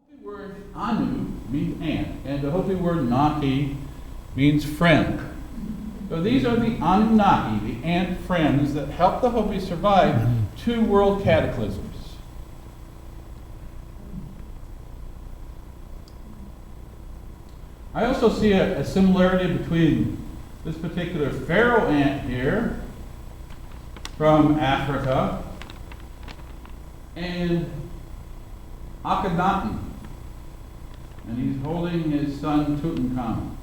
Hopi word Anu means ant, and the Hopi word Naki means friend. So these are the Anunnaki, the ant friends that helped the Hopi survive two world cataclysms. I also see a similarity between this particular pharaoh ant here from Africa and Akhenaten. And he's holding his son Tutankhamun.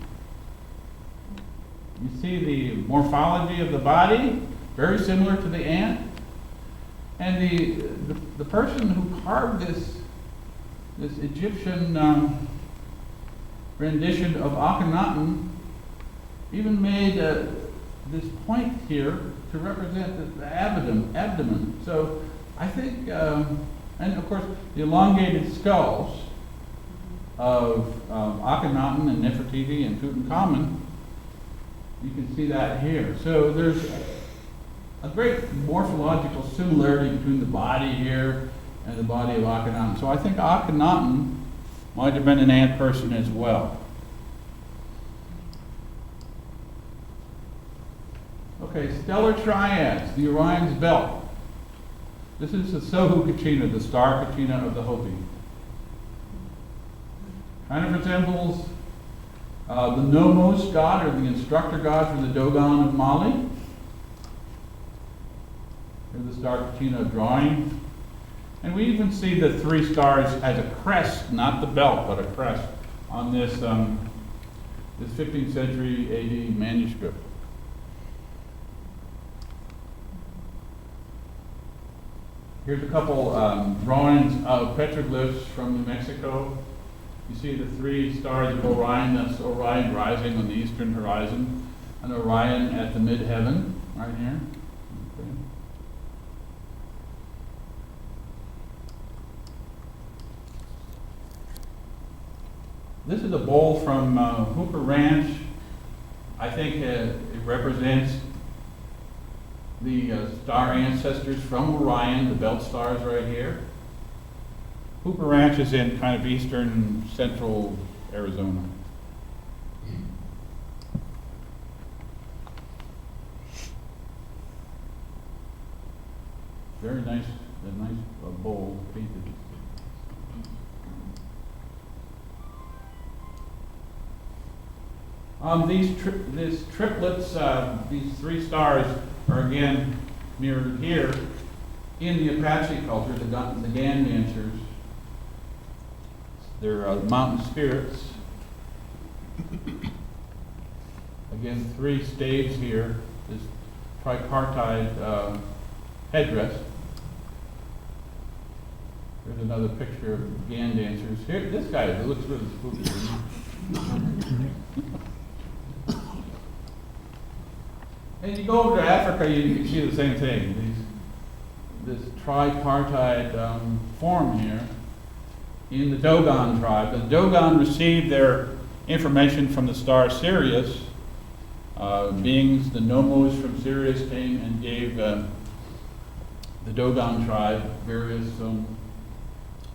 You see the morphology of the body, very similar to the ant. And the person who carved this Egyptian rendition of Akhenaten even made this point here to represent the abdomen. So I think, and of course, the elongated skulls of Akhenaten and Nefertiti and Tutankhamun, you can see that here. So there's a great morphological similarity between the body here and the body of Akhenaten. So I think Akhenaten might have been an ant person as well. Okay, stellar triads, the Orion's belt. This is the Sohu Kachina, the star Kachina of the Hopi. Kind of resembles the Nomos god, or the instructor god for the Dogon of Mali. Here's the star Kachina drawing. And we even see the three stars as a crest, not the belt, but a crest on this 15th century AD manuscript. Here's a couple drawings of petroglyphs from New Mexico. You see the three stars of Orion, that's Orion rising on the eastern horizon, and Orion at the midheaven, right here. Okay. This is a bowl from Hooper Ranch. I think it represents the star ancestors from Orion, the belt stars right here. Hooper Ranch is in kind of eastern central Arizona. Very nice, a nice bowl painted. These triplets, these three stars are again mirrored here in the Apache culture, the Gan dancers. They're mountain spirits. Again, three staves here, this tripartite headdress. There's another picture of Gan dancers. Here, this guy, it looks really spooky. And you go over to Africa, you see the same thing. This tripartite form here in the Dogon tribe. The Dogon received their information from the star Sirius. Beings, the Nomos from Sirius came and gave the Dogon tribe various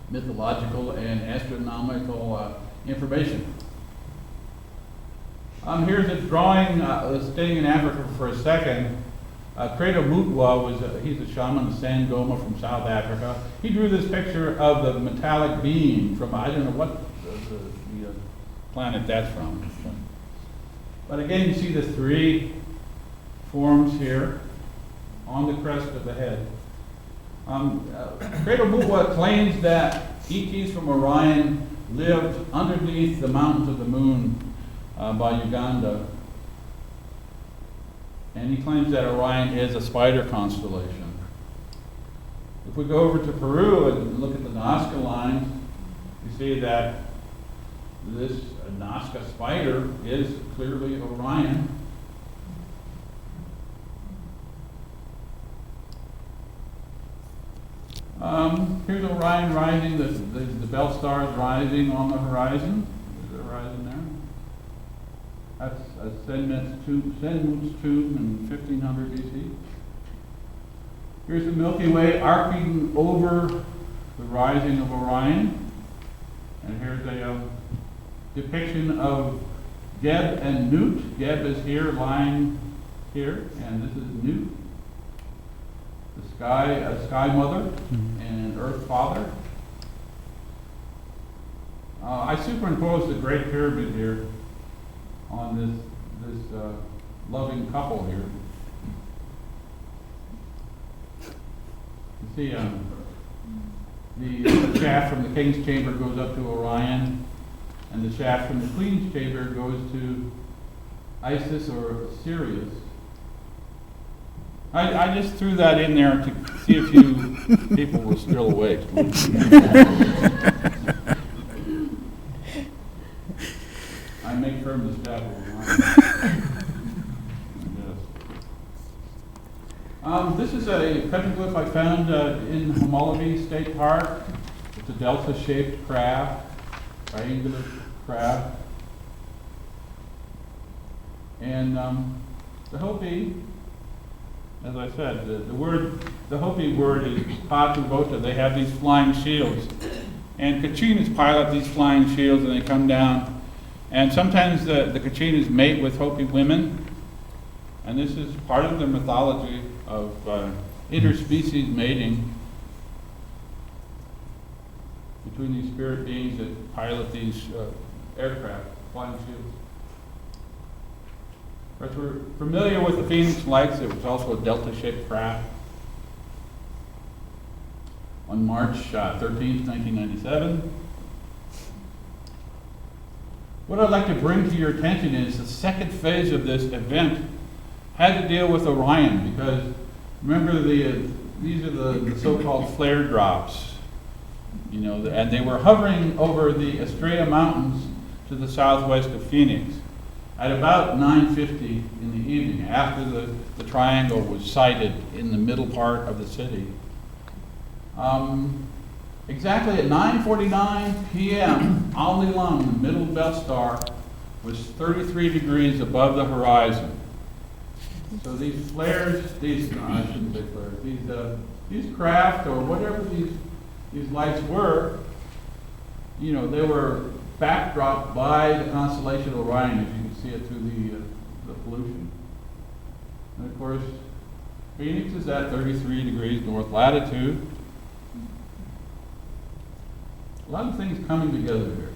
mythological and astronomical information. Here's a drawing, staying in Africa for a second. Credo Mutwa he's a shaman of Sangoma from South Africa. He drew this picture of the metallic being from, I don't know what the planet that's from. But again, you see the three forms here on the crest of the head. Credo Mutwa claims that ETs from Orion lived underneath the mountains of the moon by Uganda. And he claims that Orion is a spider constellation. If we go over to Peru and look at the Nazca lines, you see that this Nazca spider is clearly Orion. Here's Orion rising, the belt stars rising on the horizon. There's the horizon there. That's Senmut's tomb in 1500 BC. Here's the Milky Way arcing over the rising of Orion. And here's a depiction of Geb and Newt. Geb is here, lying here, and this is Newt, the sky mother and earth father. I superimposed the Great Pyramid here on this loving couple here. You see, the shaft from the King's Chamber goes up to Orion, and the shaft from the Queen's Chamber goes to Isis or Sirius. I just threw that in there to see if you people were still awake. I make firm the staff will This is a petroglyph I found in Homology State Park. It's a delta-shaped craft, triangular craft. And the Hopi, as I said, the Hopi word is Patuvota. They have these flying shields. And Kachinas pilot these flying shields and they come down. And sometimes the Kachinas mate with Hopi women. And this is part of the mythology of interspecies mating between these spirit beings that pilot these aircraft, flying shields. But we're familiar with the Phoenix Lights. It was also a delta-shaped craft. On March 13th, 1997. What I'd like to bring to your attention is the second phase of this event had to deal with Orion, because remember these are the so-called flare drops, and they were hovering over the Estrella Mountains to the southwest of Phoenix at about 9:50 in the evening, after the triangle was sighted in the middle part of the city. Exactly at 9:49 p.m., Alni Lung, the middle belt star, was 33 degrees above the horizon. So these flares, I shouldn't say flares, these craft or whatever these lights were, they were backdropped by the constellation Orion, as you can see it through the pollution. And of course, Phoenix is at 33 degrees north latitude. A lot of things coming together here.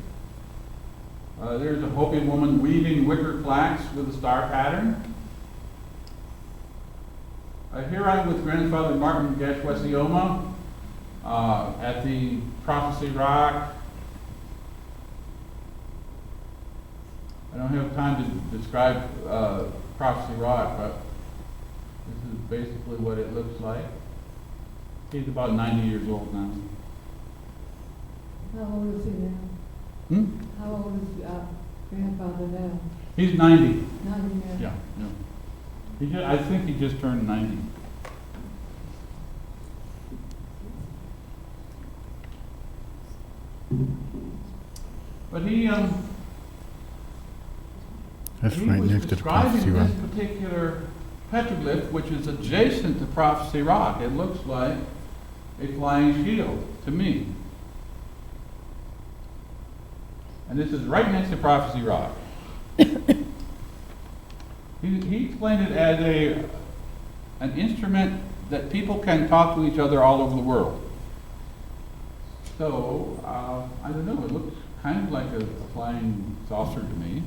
There's a Hopi woman weaving wicker flax with a star pattern. Here I'm with Grandfather Martin Gashwesioma at the Prophecy Rock. I don't have time to describe Prophecy Rock, but this is basically what it looks like. He's about 90 years old now. How old is he now? How old is Grandfather now? He's 90. 90 now. Yeah. I think he just turned 90. But he That's he right was next to the describing Prophecy Rock. this particular petroglyph, which is adjacent to Prophecy Rock. It looks like a flying shield to me. And this is right next to Prophecy Rock. He explained it as an instrument that people can talk to each other all over the world. So, I don't know, it looks kind of like a flying saucer to me.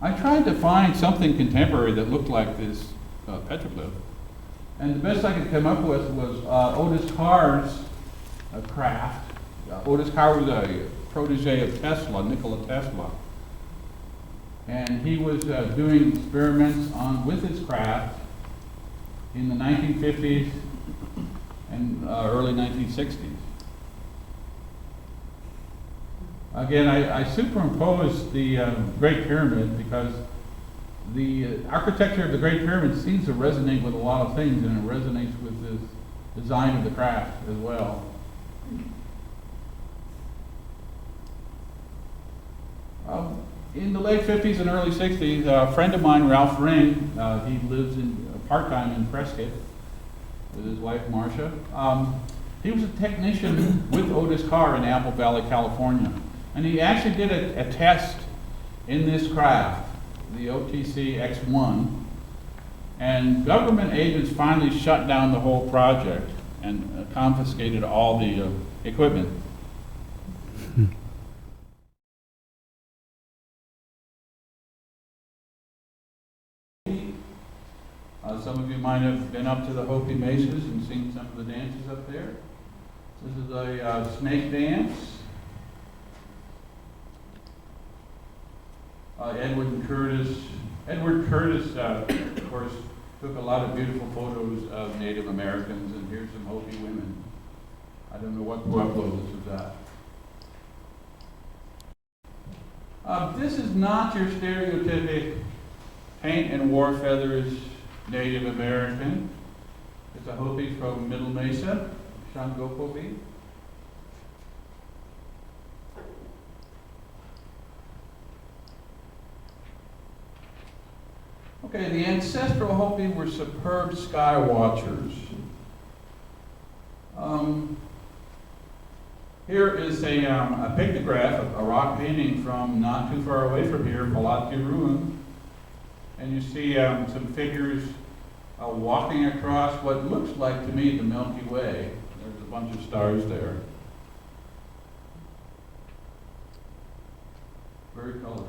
I tried to find something contemporary that looked like this petroglyph, and the best I could come up with was Otis Carr's craft. Otis Carr was a protege of Tesla, Nikola Tesla, and he was doing experiments with his craft in the 1950s and early 1960s. Again, I superimposed the Great Pyramid because the architecture of the Great Pyramid seems to resonate with a lot of things, and it resonates with the design of the craft as well. In the late 50s and early 60s, a friend of mine, Ralph Ring, he lives part-time in Prescott, with his wife Marcia. He was a technician with Otis Carr in Apple Valley, California. And he actually did a test in this craft, the OTC X-1. And government agents finally shut down the whole project and confiscated all the equipment. Some of you might have been up to the Hopi Mesas and seen some of the dances up there. This is a snake dance. Edward Curtis, of course, took a lot of beautiful photos of Native Americans, and here's some Hopi women. I don't know what pueblo this is at. This is not your stereotypic paint and war feathers Native American. It's a Hopi from Middle Mesa, Shangopovi. Okay, the ancestral Hopi were superb sky watchers. Here is a pictograph, a rock painting from not too far away from here, Palatki Ruin. And you see some figures walking across what looks like to me the Milky Way. There's a bunch of stars there. Very colorful.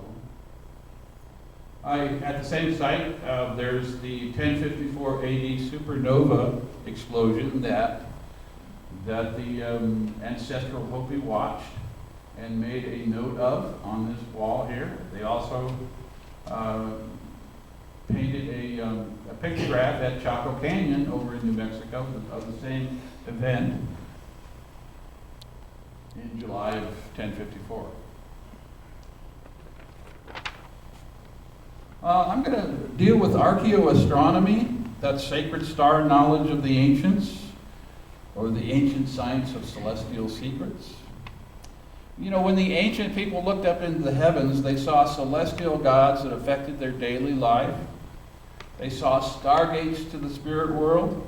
At the same site, there's the 1054 AD supernova explosion that the ancestral Hopi watched and made a note of on this wall here. They also painted a pictograph at Chaco Canyon over in New Mexico of the same event in July of 1054. I'm going to deal with archaeoastronomy, that's sacred star knowledge of the ancients, or the ancient science of celestial secrets. You know, when the ancient people looked up into the heavens, they saw celestial gods that affected their daily life. They saw stargates to the spirit world,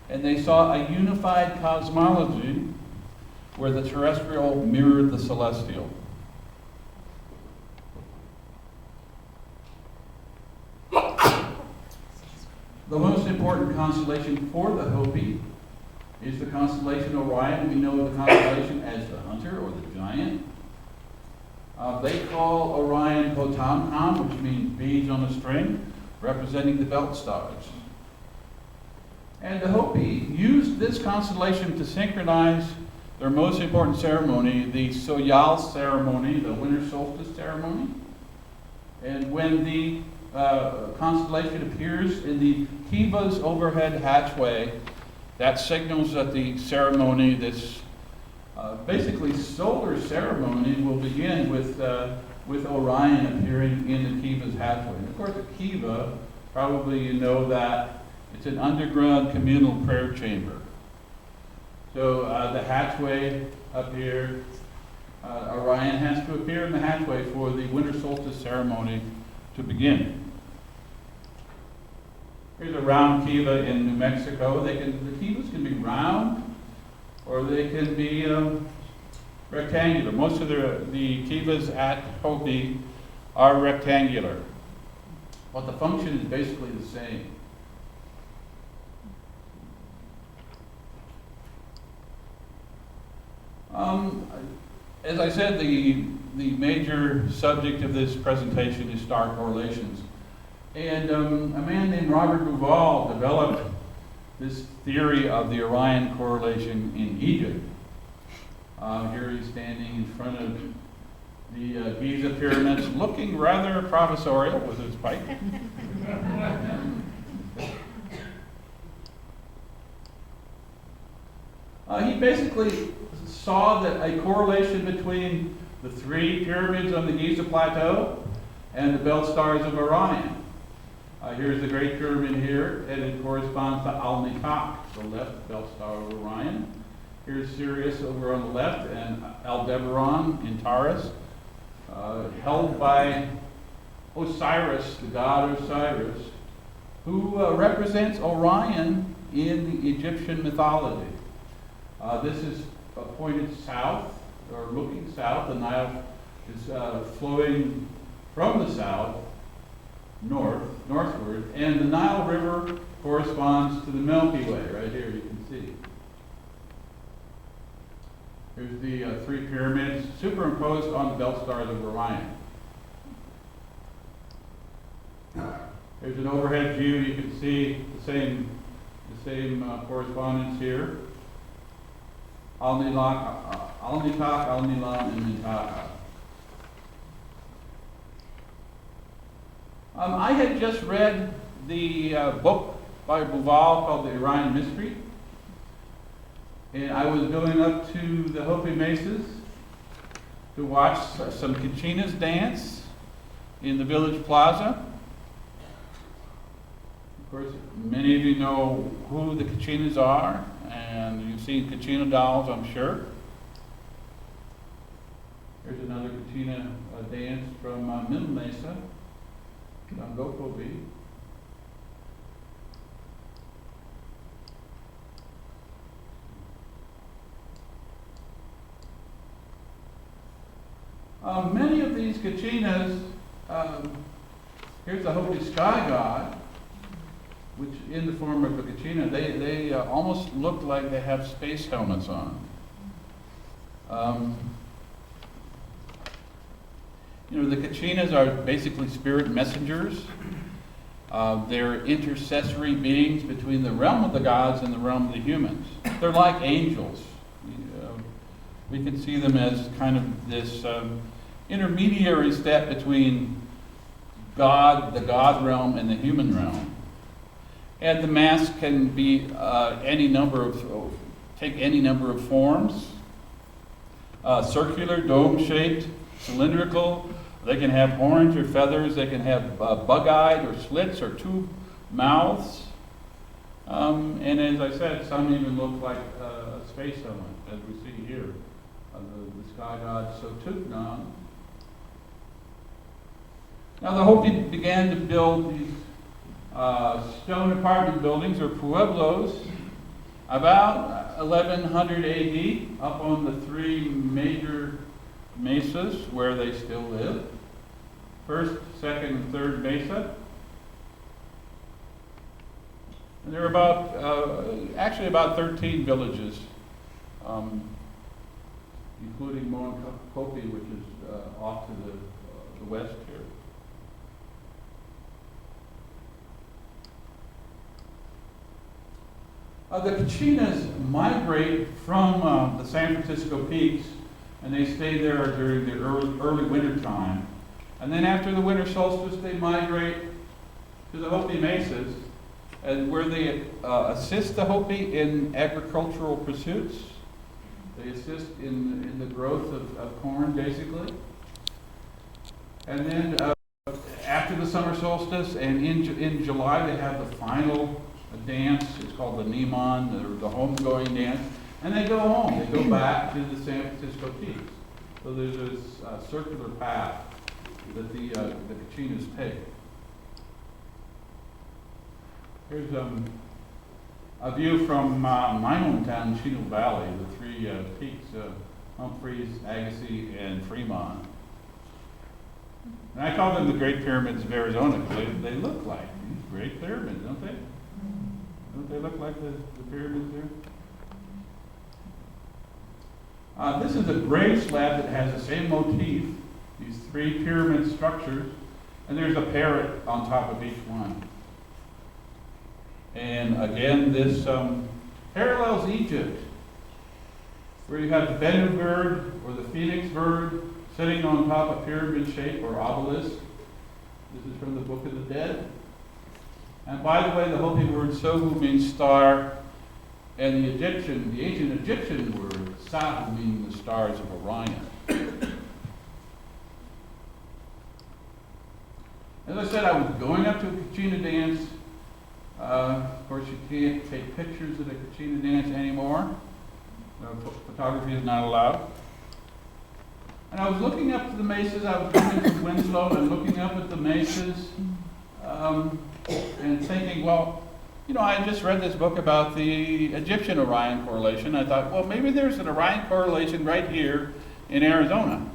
and they saw a unified cosmology where the terrestrial mirrored the celestial. The most important constellation for the Hopi is the constellation Orion. We know the constellation as the hunter or the giant. They call Orion Potamtam, which means beads on a string, representing the belt stars. And the Hopi used this constellation to synchronize their most important ceremony, the Soyal ceremony, the winter solstice ceremony. And when the constellation appears in the Kiva's overhead hatchway, that signals that the ceremony, this basically solar ceremony, will begin with Orion appearing in the Kiva's hatchway. And of course, the Kiva, probably you know that it's an underground communal prayer chamber. So the hatchway up here, Orion has to appear in the hatchway for the winter solstice ceremony to begin. Here's a round kiva in New Mexico. The kivas can be round, or they can be rectangular. Most of the kivas at Hopi are rectangular, but the function is basically the same. As I said, the major subject of this presentation is star correlations. And a man named Robert Bauval developed this theory of the Orion correlation in Egypt. Here he's standing in front of the Giza pyramids, looking rather professorial with his pipe. He basically saw that a correlation between the three pyramids on the Giza Plateau and the belt stars of Orion. Here's the Great Pyramid here, and it corresponds to Al-Niqaq, the left belt star of Orion. Here's Sirius over on the left, and Aldebaran in Taurus, held by Osiris, the god Osiris, who represents Orion in the Egyptian mythology. This is pointed south, or looking south. The Nile is flowing from the south northward, and the Nile River corresponds to the Milky Way. Right here, you can see. Here's the three pyramids superimposed on the belt stars of Orion. Here's an overhead view. You can see the same correspondence here. Al-Nilak, Al-Nikak, Al-Nilam, and Mintaka. I had just read the book by Bouval called The Orion Mystery. And I was going up to the Hopi Mesas to watch some Kachinas dance in the village plaza. Of course, many of you know who the Kachinas are, and you've seen Kachina dolls, I'm sure. Here's another Kachina dance from Middle Mesa, Dangokobi. Many of these Kachinas, here's the Hopi sky god, which in the form of a Kachina, they almost look like they have space helmets on. The Kachinas are basically spirit messengers. They're intercessory beings between the realm of the gods and the realm of the humans. They're like angels. We can see them as kind of this intermediary step between God, the God realm, and the human realm. And the mask can be take any number of forms. Circular, dome-shaped, cylindrical. They can have horns or feathers. They can have bug-eyed or slits or two mouths. And as I said, some even look like a space helmet, as we see here. The sky god Sotuknan. Now the Hopi began to build these stone apartment buildings, or pueblos, about 1100 AD, up on the three major mesas where they still live. First, second, and third mesa. And there are about 13 villages, including Moenkopi, which is off to the west here. The Kachinas migrate from the San Francisco peaks, and they stay there during the early winter time. And then after the winter solstice, they migrate to the Hopi Mesas, and where they assist the Hopi in agricultural pursuits. They assist in the growth of corn, basically. And then after the summer solstice, and in July, they have the final dance. It's called the Niman, the homegoing dance. And they go home. They go back to the San Francisco peaks. So there's this circular path that the Kachinas take. Here's a view from my hometown, Chino Valley, the three peaks, Humphreys, Agassiz, and Fremont. And I call them the Great Pyramids of Arizona because they look like these great pyramids, don't they? Don't they look like the pyramids there? This is a grave slab that has the same motif, these three pyramid structures, and there's a parrot on top of each one. And again, this parallels Egypt, where you have the Bennu bird or the phoenix bird sitting on top of pyramid shape or obelisk. This is from the Book of the Dead. And by the way, the Hopi word Sohu means star, and the ancient Egyptian word Sahu means the stars of Orion. As I said, I was going up to a Kachina dance. Of course, you can't take pictures of the Kachina dance anymore. Photography is not allowed. And I was looking up to the mesas. I was coming from Winslow and looking up at the mesas and thinking, well, I had just read this book about the Egyptian Orion correlation. I thought, well, maybe there's an Orion correlation right here in Arizona.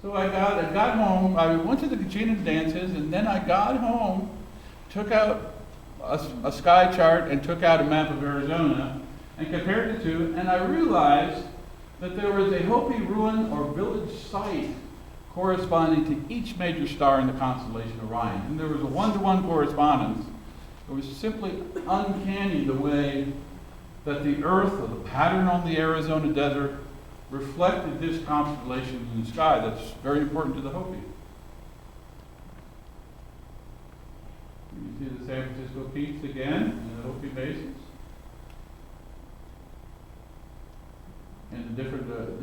So I got home, I went to the Kachina dances, and then I got home, took out a sky chart and took out a map of Arizona and compared the two, and I realized that there was a Hopi ruin or village site corresponding to each major star in the constellation Orion. And there was a one-to-one correspondence. It was simply uncanny the way that the Earth, or the pattern on the Arizona desert, reflected this constellation in the sky that's very important to the Hopi. You see the San Francisco peaks again, and the Hopi bases. And the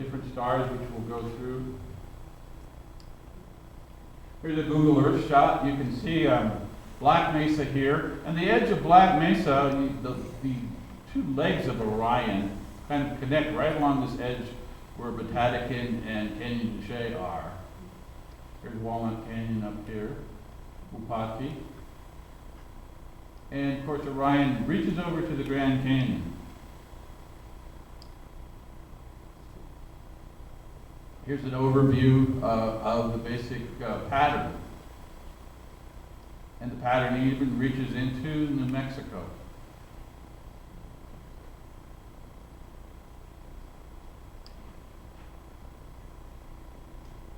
different stars which we'll go through. Here's a Google Earth shot. You can see Black Mesa here. And the edge of Black Mesa, the two legs of Orion kind of connect right along this edge where Batatakin and Canyon de Chelly are. Here's Walnut Canyon up here, Upati. And of course Orion reaches over to the Grand Canyon. Here's an overview of the basic pattern. And the pattern even reaches into New Mexico.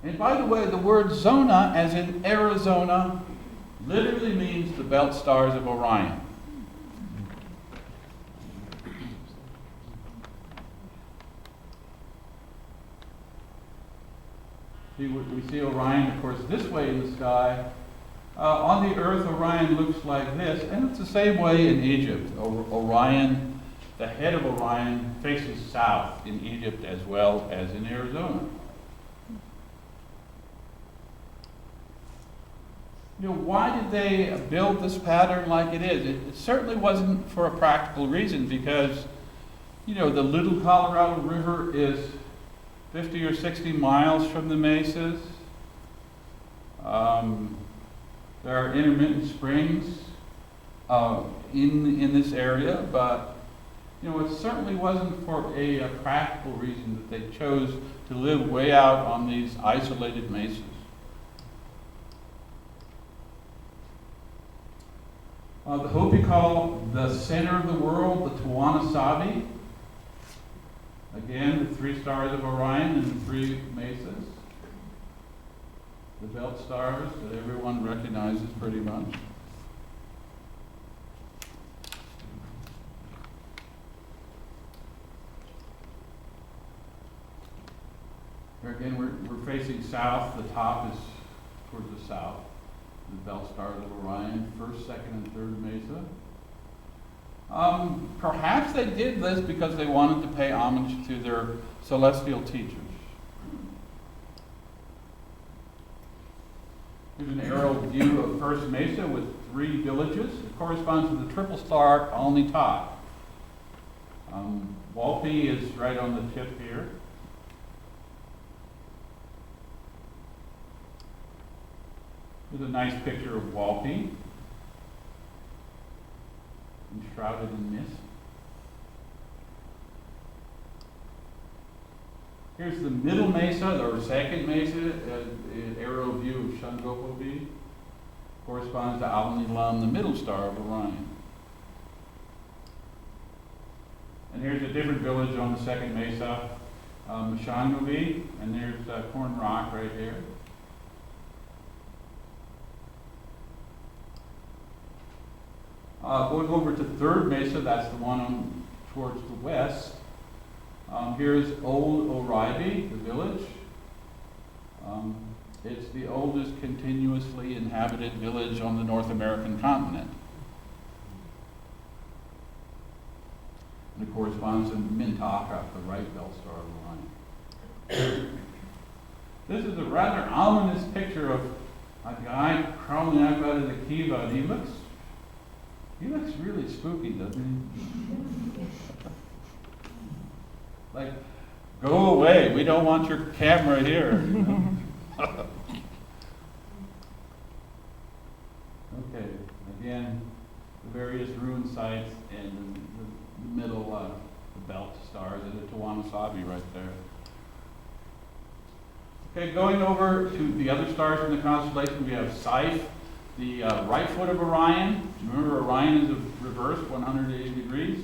And by the way, the word zona, as in Arizona, literally means the belt stars of Orion. We see Orion, of course, this way in the sky. On the Earth, Orion looks like this, and it's the same way in Egypt. Orion, the head of Orion, faces south in Egypt as well as in Arizona. Why did they build this pattern like it is? It certainly wasn't for a practical reason because, the Little Colorado River is 50 or 60 miles from the mesas. There are intermittent springs in this area, but it certainly wasn't for a practical reason that they chose to live way out on these isolated mesas. The Hopi call the center of the world the Tawana-Savi. Again, the three stars of Orion and the three mesas. The belt stars that everyone recognizes pretty much. Here again, we're facing south. The top is towards the south. The belt stars of Orion, first, second, and third mesa. Perhaps they did this because they wanted to pay homage to their celestial teachers. Here's an aerial view of First Mesa with three villages. It corresponds to the triple star Colony Top. Walpi is right on the tip here. Here's a nice picture of Walpi, enshrouded in mist. Here's the middle mesa, or second mesa, an aerial view of Shungopovi. Corresponds to Alnilam, the middle star of Orion. And here's a different village on the second mesa, Mishangovi, and there's Corn Rock right here. Going over to third mesa, that's the one towards the west. Here's Old Oribe, the village. It's the oldest continuously inhabited village on the North American continent. And it corresponds to Mintaka, the right belt star of Orion. This is a rather ominous picture of a guy crawling out of the kiva, and he looks really spooky, doesn't he? Like, go away, we don't want your camera here. sites, and the middle, the belt stars, and the Tawana-Sabi right there. Okay, going over to the other stars in the constellation, we have Scythe, the right foot of Orion. Remember, Orion is reversed 180 degrees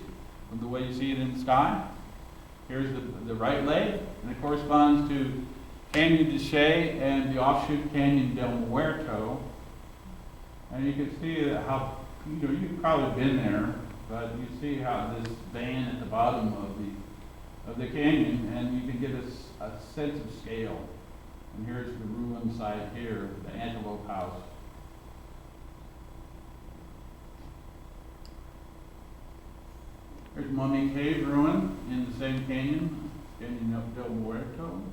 from the way you see it in the sky. Here's the right leg, and it corresponds to Canyon de Chelly and the offshoot Canyon del Muerto. And you can see how, you've probably been there, but you see how this vein at the bottom of the canyon, and you can get a sense of scale. And here's the ruin site here, the Antelope House. Here's Mummy Cave ruin in the same canyon, Canyon del Muerto.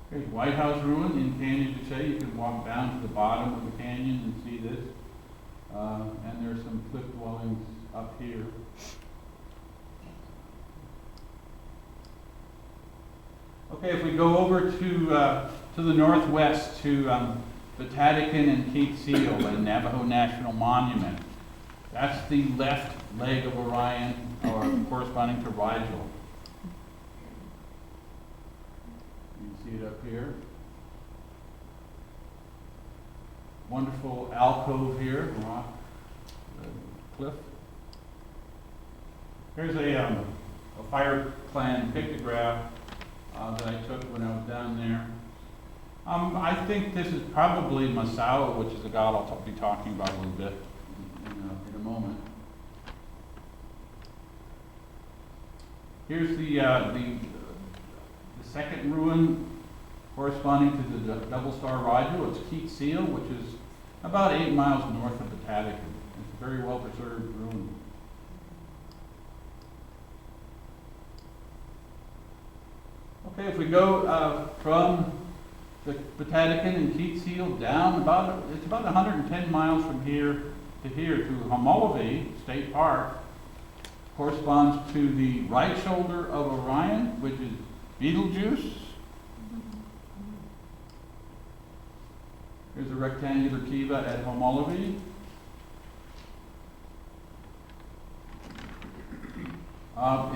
Here's White House ruin in Canyon de Chelly. You can walk down to the bottom of the canyon and see this. And there's some cliff dwellings up here. Okay, if we go over to the northwest to Patatacan and Keat Seal, the Navajo National Monument. That's the left leg of Orion, or corresponding to Rigel. You can see it up here. Wonderful alcove here, rock, cliff. Here's a fire plan pictograph that I took when I was down there. I think this is probably Masao, which is a god I'll be talking about a little bit in a moment. Here's the second ruin corresponding to the double star Rigel. It's Keat Seal, which is about 8 miles north of Patatacan. It's a very well preserved ruin. Okay, if we go from the Patatacan and Keat Seal down it's about 110 miles from here to Homology State Park, corresponds to the right shoulder of Orion, which is Betelgeuse. Here's a rectangular kiva at Homology.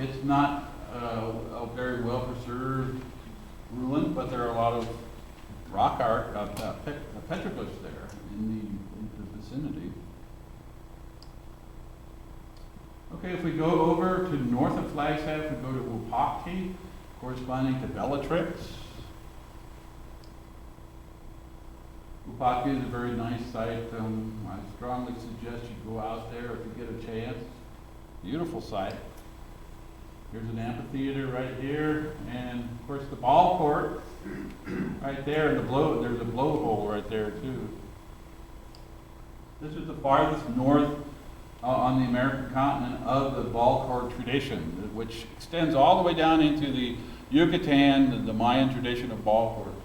It's not a very well preserved ruin, but there are a lot of rock art, petroglyphs there in the vicinity. Okay, if we go over to north of Flagstaff, we go to Wupaki, corresponding to Bellatrix. Wupaki is a very nice site. I strongly suggest you go out there if you get a chance. Beautiful site. Here's an amphitheater right here, and of course the ball court right there, and there's a blowhole right there too. This is the farthest north on the American continent of the ball court tradition, which extends all the way down into the Yucatan, the Mayan tradition of ball courts.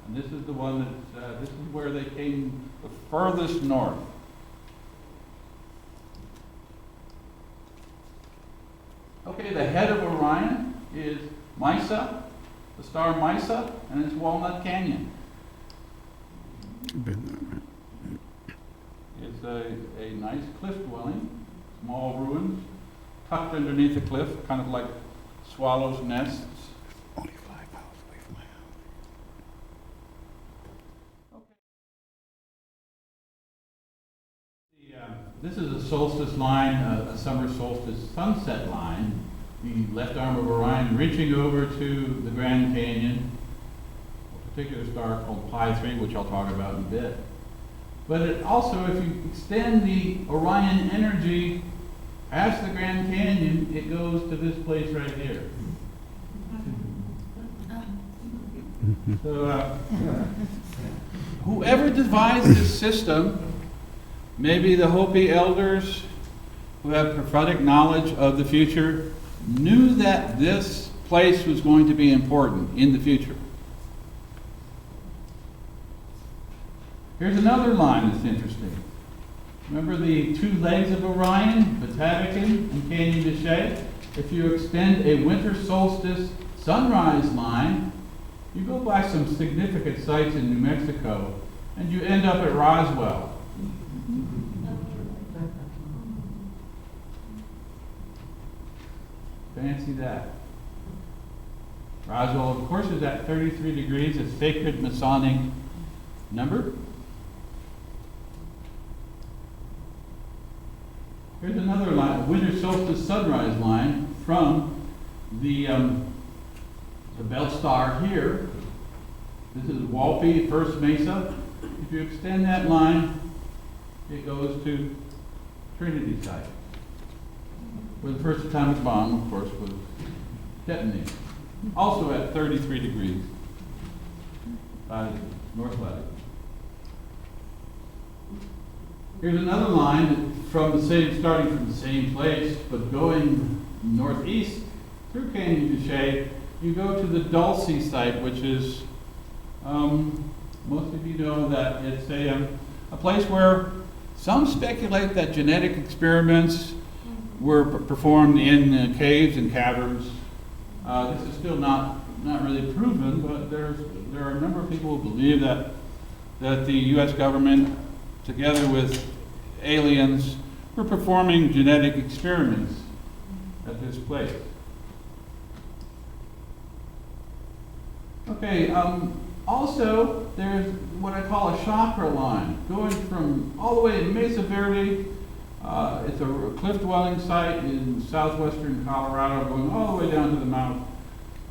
And this is the one this is where they came the furthest north. Okay, the head of Orion is Misa, the star Misa, and it's Walnut Canyon. It's a nice cliff dwelling, small ruins, tucked underneath the cliff, kind of like swallows' nests. Only 5 miles away from my house. Okay. This is a solstice line, a summer solstice sunset line, the left arm of Orion reaching over to the Grand Canyon, a particular star called Pi 3, which I'll talk about in a bit. But it also, if you extend the Orion energy past the Grand Canyon, it goes to this place right here. So, whoever devised this system, maybe the Hopi elders who have prophetic knowledge of the future, knew that this place was going to be important in the future. Here's another line that's interesting. Remember the two legs of Orion, Patatacan and Canyon de Chelly? If you extend a winter solstice sunrise line, you go by some significant sites in New Mexico, and you end up at Roswell. Fancy that. Roswell, of course, is at 33 degrees, a sacred Masonic number. Here's another line, a winter solstice sunrise line from the belt star here. This is Walpi, First Mesa. If you extend that line, it goes to Trinity site, where the first atomic bomb, of course, was detonated. Also at 33 degrees north latitude. Here's another line from the same, starting from the same place, but going northeast through Canyon du Chat. You go to the Dulce site, which is, most of you know that it's a place where some speculate that genetic experiments were performed in caves and caverns. This is still not really proven, but there are a number of people who believe that the U.S. government, together with aliens, were performing genetic experiments at this place. Okay, also there's what I call a chakra line, going from all the way in Mesa Verde. It's a cliff dwelling site in southwestern Colorado, going all the way down to the mouth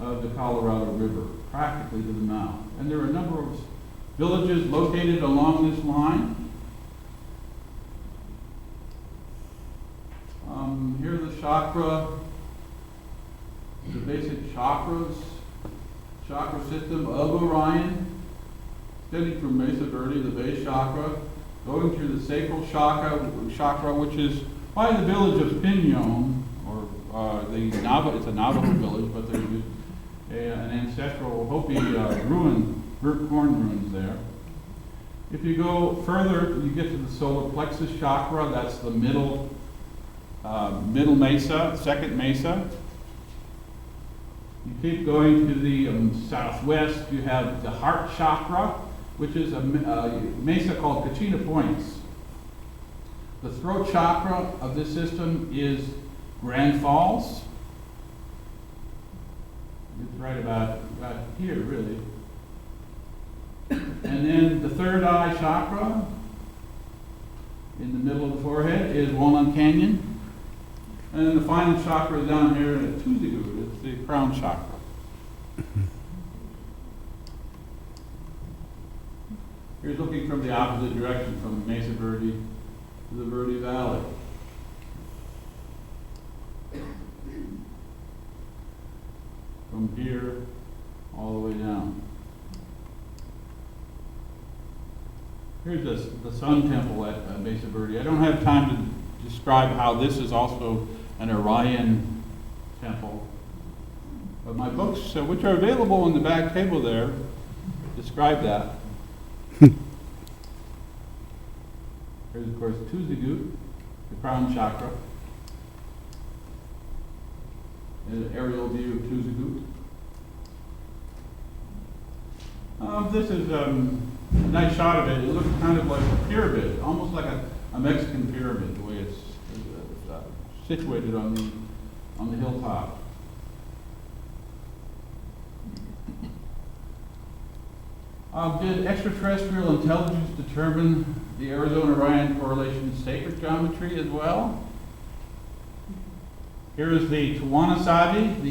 of the Colorado River, practically to the mouth. And there are a number of villages located along this line. Here's the chakra, the basic chakra system of Orion, extending from Mesa Verde, the base chakra, going through the sacral chakra, which is by the village of Pinon, or it's a Navajo village, but there's an ancestral Hopi ruin, burnt corn ruins there. If you go further, you get to the solar plexus chakra. That's the middle mesa, second mesa. You keep going to the southwest. You have the heart chakra, which is a mesa called Kachina Points. The throat chakra of this system is Grand Falls. It's right about here, really. And then the third eye chakra in the middle of the forehead is Walnut Canyon. And then the final chakra down here at Tuzigu, it's the crown chakra. Here's looking from the opposite direction, from Mesa Verde to the Verde Valley. From here all the way down. Here's the Sun Temple at Mesa Verde. I don't have time to describe how this is also an Orion temple. But my books, which are available on the back table there, describe that. Here's, of course, Tuzigu, the crown chakra. An aerial view of Tuzigu. This is a nice shot of it. It looks kind of like a pyramid, almost like a Mexican pyramid, the way it's situated on the hilltop. Did extraterrestrial intelligence determine the Arizona-Orion correlation sacred geometry as well? Here is the Tawanasadi,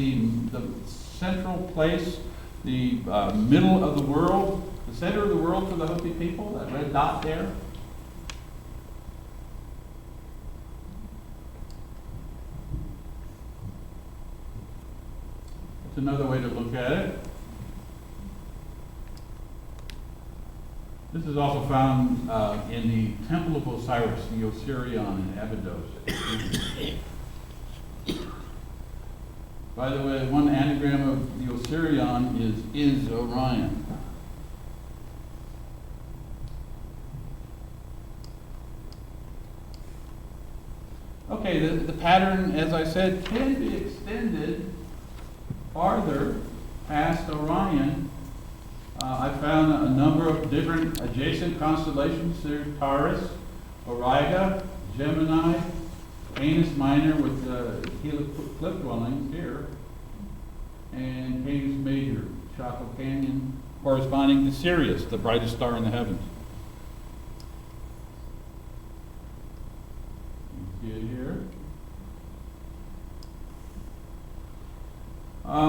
the central place, the middle of the world, the center of the world for the Hopi people, that red dot there. That's another way to look at it. This is also found in the Temple of Osiris, the Osirion in Abydos. By the way, one anagram of the Osirion is Orion. Okay, the pattern, as I said, can be extended farther past Orion. I found a number of different adjacent constellations. There's Taurus, Auriga, Gemini, Canis Minor with the Gila cliff dwellings here, and Canis Major, Chaco Canyon, corresponding to Sirius, the brightest star in the heavens. You see it here.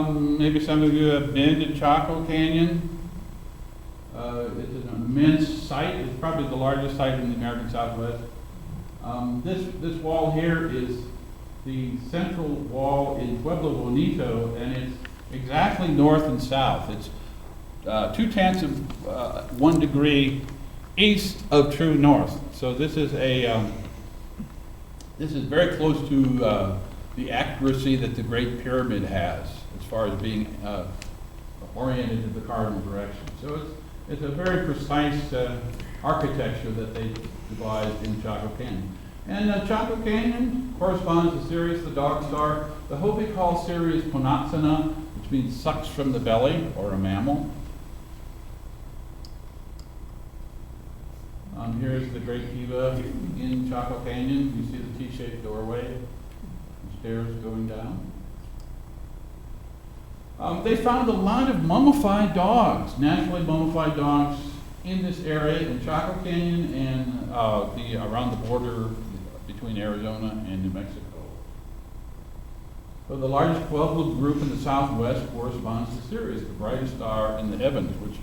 Maybe some of you have been to Chaco Canyon. It's an immense site. It's probably the largest site in the American Southwest. This wall here is the central wall in Pueblo Bonito, and it's exactly north and south. It's 2/10 of 1 degree east of true north. So this is very close to the accuracy that the Great Pyramid has as far as being oriented in the cardinal direction. So it's a very precise architecture that they devised in Chaco Canyon. And Chaco Canyon corresponds to Sirius, the dog star. The Hopi call Sirius Ponatsana, which means sucks from the belly, or a mammal. Here's the Great Kiva in Chaco Canyon. You see the T-shaped doorway, the stairs going down. They found a lot of mummified dogs, naturally mummified dogs, in this area in Chaco Canyon and around the border between Arizona and New Mexico. So the largest Pueblo group in the southwest corresponds to Sirius, the brightest star in the heavens, which,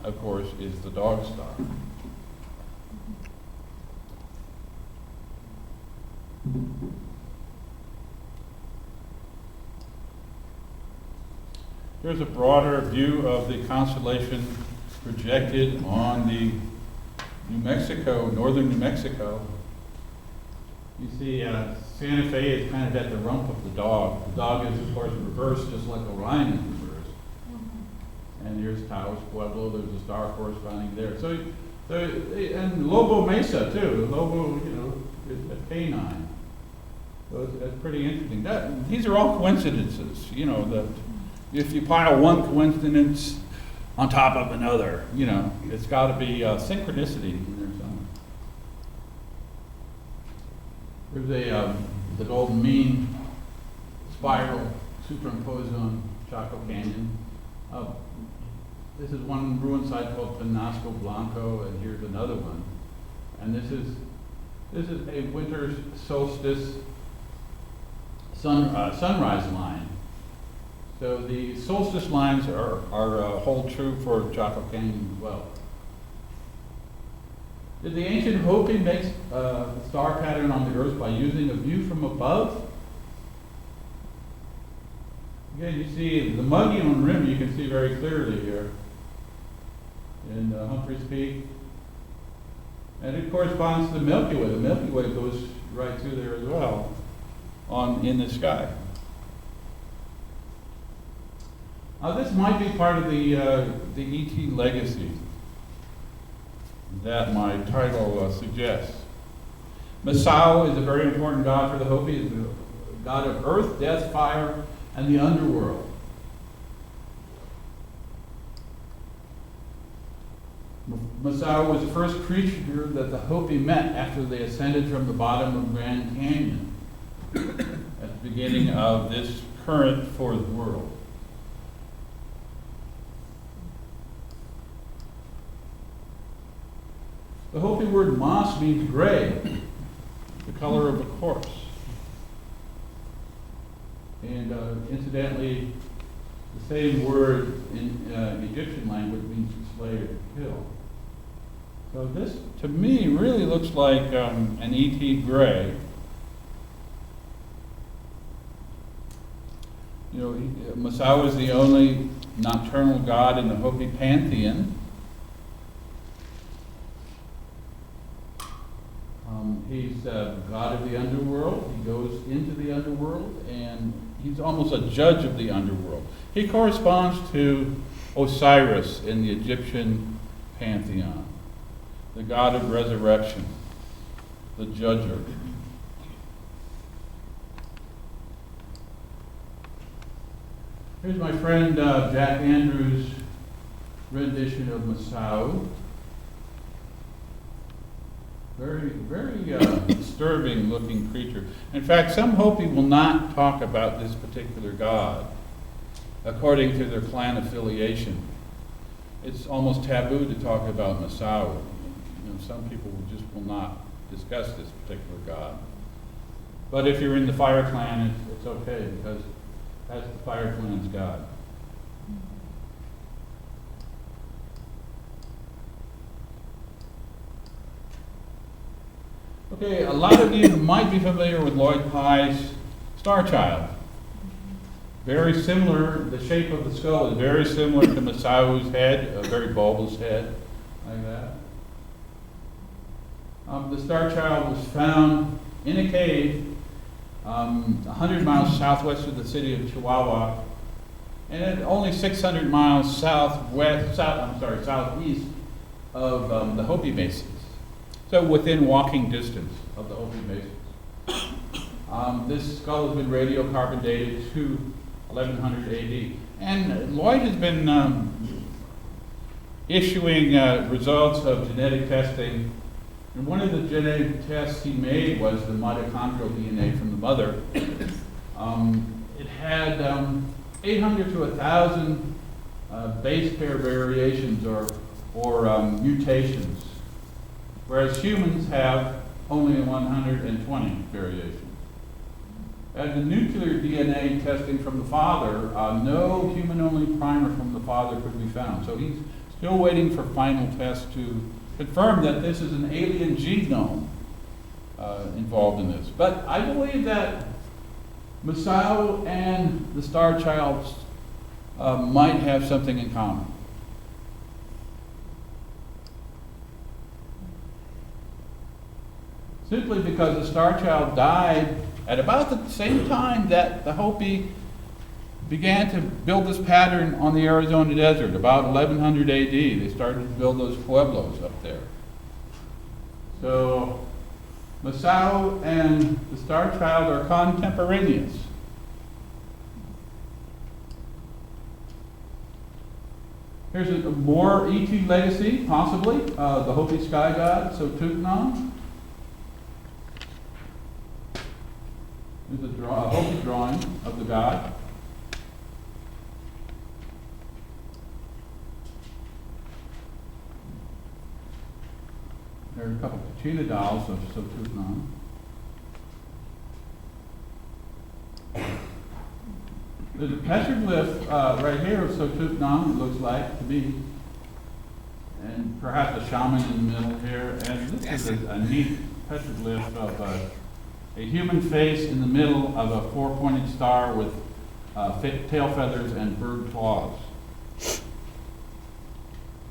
of course, is the dog star. Here's a broader view of the constellation projected on the northern New Mexico. You see Santa Fe is kind of at the rump of the dog. The dog is, of course, reversed, just like Orion is reversed. And here's Taos Pueblo. There's a star corresponding there. So and Lobo Mesa, too. Lobo, is a canine. So it's pretty interesting. These are all coincidences, if you pile one coincidence on top of another, it's got to be synchronicity in there somewhere. There's the Golden Mean spiral superimposed on Chaco Canyon. This is one ruin site called Penasco Blanco, and here's another one. And this is a winter solstice sunrise line. So the solstice lines hold true for Chaco Canyon as well. Did the ancient Hopi make a star pattern on the Earth by using a view from above? Again, you see the Mogollon Rim, you can see very clearly here in Humphreys Peak. And it corresponds to the Milky Way. The Milky Way goes right through there as well in the sky. This might be part of the ET legacy that my title suggests. Masao is a very important god for the Hopi. He's the god of earth, death, fire, and the underworld. Masao was the first creature that the Hopi met after they ascended from the bottom of Grand Canyon at the beginning of this current fourth world. The Hopi word mas means gray, the color of a corpse. And incidentally, the same word in Egyptian language means to slay or to kill. So this, to me, really looks like an ET gray. Masao is the only nocturnal god in the Hopi pantheon. He's the god of the underworld. He goes into the underworld, and he's almost a judge of the underworld. He corresponds to Osiris in the Egyptian pantheon, the god of resurrection, the judger. Here's my friend Jack Andrews' rendition of Masao. Very, very disturbing looking creature. In fact, some Hopi will not talk about this particular god, according to their clan affiliation. It's almost taboo to talk about Masao. You know, some people will not discuss this particular god. But if you're in the Fire Clan, it's okay, because that's the Fire Clan's god. Okay, a lot of you might be familiar with Lloyd Pye's Star Child. Very similar, the shape of the skull is very similar to Masao's head, a very bulbous head, like that. The Star Child was found in a cave 100 miles southwest of the city of Chihuahua, and at only 600 miles southeast of the Hopi Mesas. So within walking distance of the Hopi Mesas. This skull has been radiocarbon dated to 1100 AD. And Lloyd has been issuing results of genetic testing. And one of the genetic tests he made was the mitochondrial DNA from the mother. It had 800 to 1,000 base pair variations or mutations, whereas humans have only 120 variations. At the nuclear DNA testing from the father, no human-only primer from the father could be found. So he's still waiting for final tests to confirm that this is an alien genome involved in this. But I believe that Masao and the Star Child might have something in common. Simply because the Star Child died at about the same time that the Hopi began to build this pattern on the Arizona desert, about 1100 AD. They started to build those pueblos up there. So Masao and the Star Child are contemporaneous. Here's a more ET legacy, possibly, the Hopi sky god, Sotuknam. Here's a Hopi drawing of the god. There are a couple of Kachina dolls of Sotuknam. There's a petroglyph right here of Sotuknam, it looks like to me. And perhaps a shaman in the middle here. And this is a neat petroglyph of a human face in the middle of a four-pointed star with tail feathers and bird claws.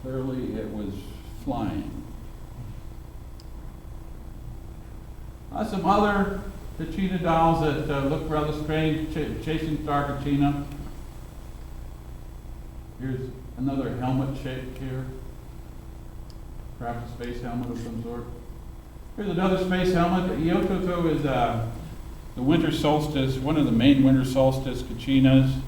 Clearly it was flying. Some other Kachina dolls that look rather strange, chasing star Kachina. Here's another helmet shape here. Perhaps a space helmet of some sort. Here's another space helmet. Iototo is the winter solstice, one of the main winter solstice Kachinas.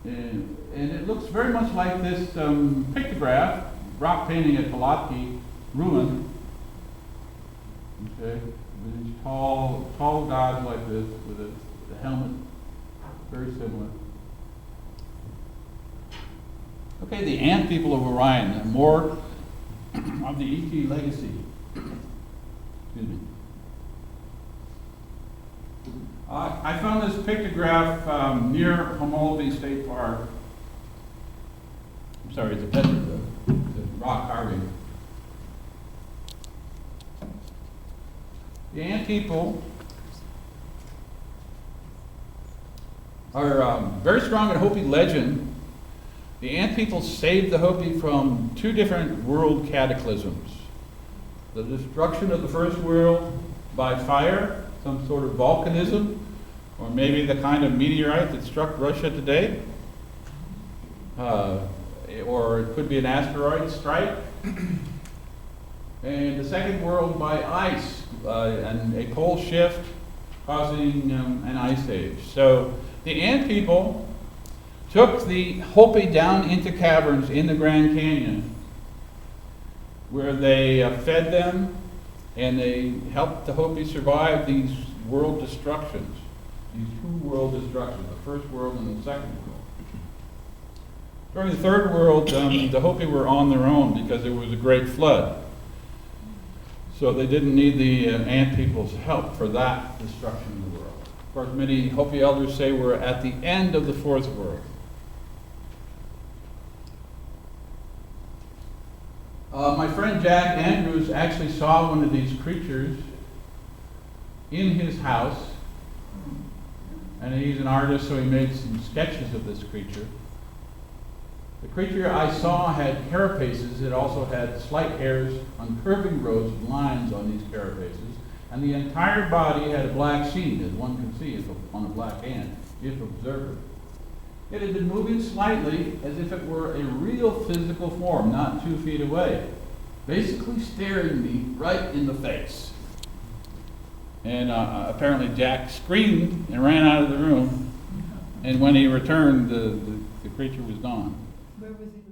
And it looks very much like this pictograph, rock painting at Palatki ruin. Okay, with these tall gods like this, with the helmet, very similar. Okay, the ant people of Orion, more of the ET legacy. Excuse me. I found this pictograph near Homolby State Park. I'm sorry, it's a petroglyph. It's a rock carving. The ant people are very strong in Hopi legend. The ant people saved the Hopi from two different world cataclysms. The destruction of the first world by fire, some sort of volcanism, or maybe the kind of meteorite that struck Russia today. Or it could be an asteroid strike. And the second world by ice, and a pole shift causing an ice age. So the ant people took the Hopi down into caverns in the Grand Canyon where they fed them and they helped the Hopi survive these world destructions, these two world destructions, the First World and the Second World. During the Third World, the Hopi were on their own because there was a great flood. So they didn't need the ant people's help for that destruction of the world. Of course, many Hopi elders say we're at the end of the Fourth World. My friend Jack Andrews actually saw one of these creatures in his house, and he's an artist, so he made some sketches of this creature. The creature I saw had carapaces. It also had slight hairs on curving rows of lines on these carapaces, and the entire body had a black sheen, as one can see on a black ant, if observed. It had been moving slightly as if it were a real physical form, not 2 feet away, basically staring me right in the face. And apparently Jack screamed and ran out of the room, and when he returned, the creature was gone. Where was it